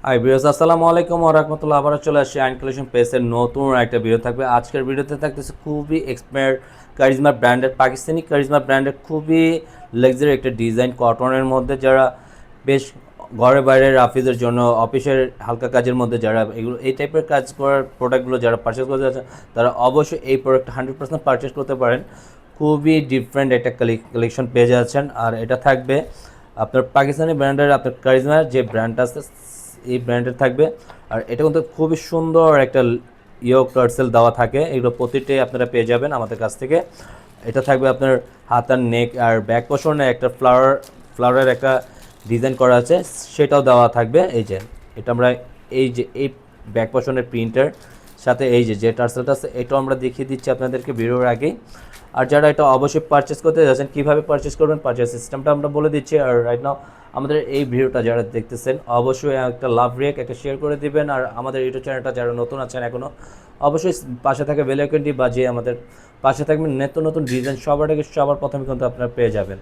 Hi viewers, আসসালামু আলাইকুম ওয়া রাহমাতুল্লাহ। আবার চলে আসছি আইন কালেকশন পেজের নতুন একটা ভিডিও থাকবে। আজকের ভিডিওতে থাকতেছে খুবই এক্সপায়ার কারিজমা ব্র্যান্ডের, পাকিস্তানি কারিজমা ব্র্যান্ডের খুবই লাক্সারি একটা ডিজাইন কটনের মধ্যে, যারা বেশ ঘরে বাইরে রাফিজের জন্য, অফিসের হালকা কাজের মধ্যে যারা এগুলো এই টাইপের কাজ করার প্রোডাক্টগুলো যারা পারচেস করতে যাচ্ছেন, তারা অবশ্যই এই প্রোডাক্ট 100% পারচেস করতে পারেন। খুবই ডিফারেন্ট একটা কালেকশন পেয়ে যাচ্ছেন। আর এটা থাকবে আপনার পাকিস্তানি ব্র্যান্ডের, আপনার কারিজমার যে ব্র্যান্ড আছে এই ব্র্যান্ডের থাকবে। আর এটা কিন্তু খুবই সুন্দর একটা ইয়ো টার্সেল দেওয়া থাকে, এগুলো প্রতিটাই আপনারা পেয়ে যাবেন আমাদের কাছ থেকে। এটা থাকবে আপনার হাত আর নেক আর ব্যাক পোর্শনে একটা ফ্লাওয়ারের একটা ডিজাইন করা আছে, সেটাও দেওয়া থাকবে। এই যে এটা আমরা এই ব্যাক পোর্শনের প্রিন্টার সাথে এই যে টার্সেলটা আছে, এটাও আমরা দেখিয়ে দিচ্ছি আপনাদেরকে ভিডিওর আগেই। আর যারা এটা অবশ্যই পারচেস করতে যাচ্ছেন, কীভাবে পারচেস করবেন পারচেস সিস্টেমটা আমরা বলে দিচ্ছি। আর রাইট নাও আমাদের এই ভিডিওটা যারা দেখতেছেন, অবশ্যই একটা লাভ রেক একটা শেয়ার করে দিবেন। আর আমাদের ইউটিউব চ্যানেলটা যারা নতুন আছেন এখনও, অবশ্যই পাশে থাকা বেল আইকনটি বাজিয়ে আমাদের পাশে থাকবেন। নিত্য নতুন ডিজাইন সবার প্রথমে কিন্তু আপনারা পেয়ে যাবেন।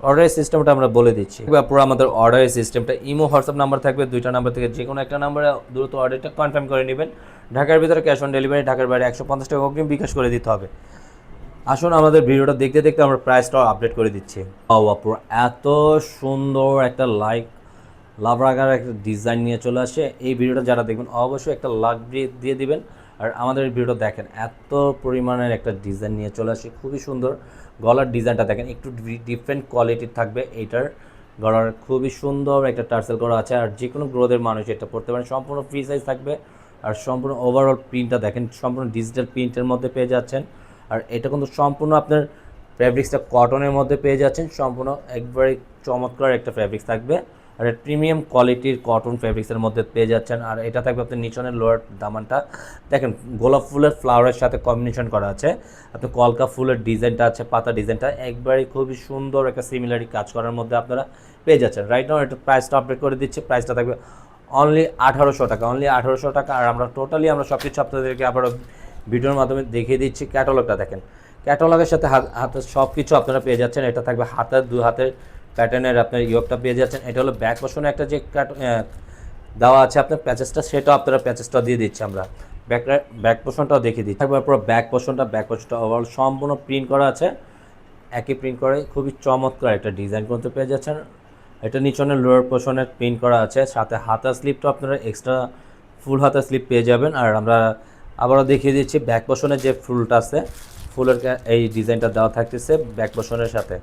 অর্ডারের সিস্টেমটা আমরা বলে দিচ্ছি। পুরো আমাদের অর্ডারের সিস্টেমটা ইমো হোয়াটসঅ্যাপ নাম্বার থাকবে, দুইটা নাম্বার থেকে যে কোনো একটা নাম্বারে দ্রুত অর্ডারটা কনফার্ম করে নেবেন। ঢাকার ভিতরে ক্যাশ অন ডেলিভারি, ঢাকার বাইরে 150 টাকা অগ্রিম বিকাশ করে দিতে হবে। আসুন আমাদের ভিডিওটা দেখতে দেখতে আমরা প্রাইসটাও আপডেট করে দিচ্ছি। পুরো এত সুন্দর একটা লাভ রাখার একটা ডিজাইন নিয়ে চলে আসে। এই ভিডিওটা যারা দেখবেন অবশ্যই একটা লাভ দিয়ে দিবেন। আর আমাদের ভিডিওটা দেখেন, এত পরিমাণের একটা ডিজাইন নিয়ে চলে আসে, খুবই সুন্দর। গলার ডিজাইনটা দেখেন, একটু ডিফারেন্ট কোয়ালিটির থাকবে এইটার গলার, খুবই সুন্দর একটা টার্সেল করা আছে। আর যে কোনো গ্রোথের মানুষ এটা পড়তে পারেন, সম্পূর্ণ ফ্রি সাইজ থাকবে। আর সম্পূর্ণ ওভারঅল প্রিন্টটা দেখেন, সম্পূর্ণ ডিজিটাল প্রিন্টের মধ্যে পেয়ে যাচ্ছেন। আর এটা কিন্তু সম্পূর্ণ আপনার ফ্যাব্রিক্সটা কটনের মধ্যে পেয়ে যাচ্ছেন, সম্পূর্ণ একবারে চমৎকার একটা ফ্যাব্রিক্স থাকবে। আর প্রিমিয়াম কোয়ালিটির কটন ফ্যাব্রিক্সের মধ্যে পেয়ে যাচ্ছেন। আর এটা থাকবে আপনার নিচনের লোয়ার দামানটা দেখেন, গোলাপ ফুলের ফ্লাওয়ারের সাথে কম্বিনেশন করা আছে। আপনার কলকা ফুলের ডিজাইনটা আছে, পাতা ডিজাইনটা একবারে খুবই সুন্দর একটা সিমিলারি কাজ করার মধ্যে আপনারা পেয়ে যাচ্ছেন। রাইট নাও এটা প্রাইসটা আপডেট করে দিচ্ছি। প্রাইসটা থাকবে অনলি 1800 টাকা, অনলি 1800 টাকা। আর আমরা টোটালি আমরা সব কিছু আপনাদেরকে আবারও ভিডিওর মাধ্যমে দেখিয়ে দিচ্ছি। ক্যাটালগটা দেখেন, ক্যাটালগের সাথে হাতের সব কিছু আপনারা পেয়ে যাচ্ছেন। এটা থাকবে হাতের, দু হাতের প্যাটার্নের আপনার ইয়োগটা পেয়ে যাচ্ছেন। এটা হলো ব্যাক পোর্শনে একটা যে দেওয়া আছে আপনার প্যাচেসটা, সেটাও আপনারা প্যাচেসটা দিয়ে দিচ্ছি আমরা। ব্যাক পোর্শনটাও দেখিয়ে দিচ্ছি। থাকবে পুরো ব্যাক পোর্শনটা ওভারঅল সম্পূর্ণ প্রিন্ট করা আছে, একই প্রিন্ট করে খুবই চমৎকার একটা ডিজাইন করতে পেয়ে যাচ্ছেন। এটা নিচনের লোয়ার পোর্শনের প্রিন্ট করা আছে, সাথে হাতার স্লিপটা আপনারা এক্সট্রা ফুল হাতার স্লিপ পেয়ে যাবেন। আর আমরা আবারও দেখিয়ে দিচ্ছি ব্যাক পোর্শনের যে ফুলটা আছে, ফুলের এই ডিজাইনটা দেওয়া থাকতেছে ব্যাক পোর্শনের সাথে,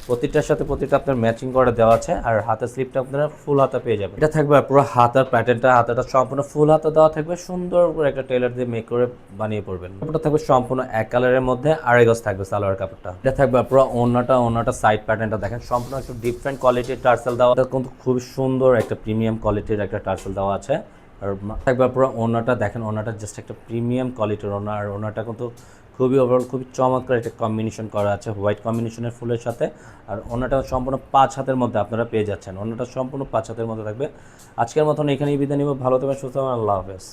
প্রতিটার সাথে প্রতিটা আপনার ম্যাচিং করে দেওয়া আছে। আর হাতের স্লিপটা আপনারা ফুল হাতা পেয়ে যাবেন। এটা থাকবে পুরো হাতার প্যাটার্নটা, হাতাটা সম্পূর্ণ ফুল হাতা দেওয়া থাকবে, সুন্দর করে একটা টেলার দিয়ে মেক করে বানিয়ে পড়বেন। কাপড়টা থাকবে সম্পূর্ণ এক কালারের মধ্যে, আড়াই গজ থাকবে সালোয়ার কাপড়টা। এটা থাকবে পুরো ওন্নাটা সাইড প্যাটার্নটা দেখেন, সম্পূর্ণ একটু ডিফারেন্ট কোয়ালিটির টার্সেল দেওয়া, এটা কিন্তু খুবই সুন্দর একটা প্রিমিয়াম কোয়ালিটির একটা টার্সেল দেওয়া আছে। আর থাকবে পুরো ওন্নাটা দেখেন, ওন্নাটা জাস্ট একটা প্রিমিয়াম কোয়ালিটির ওন্না। আর ওন্নাটা কিন্তু খুবই ওভারঅল খুবই চমৎকার একটা কম্বিনেশন করা আছে হোয়াইট কম্বিনেশনের ফুলের সাথে। আর ওনাটা সম্পূর্ণ 5 হাতের মধ্যে আপনারা পেয়ে যাচ্ছেন, ওনাটা সম্পূর্ণ 5 হাতের মধ্যে থাকবে। আজকের মতন এখানেই বিদায় নিব। ভালো থাকবেন, সুস্থ থাকবেন, আল্লাহ হাফেজ।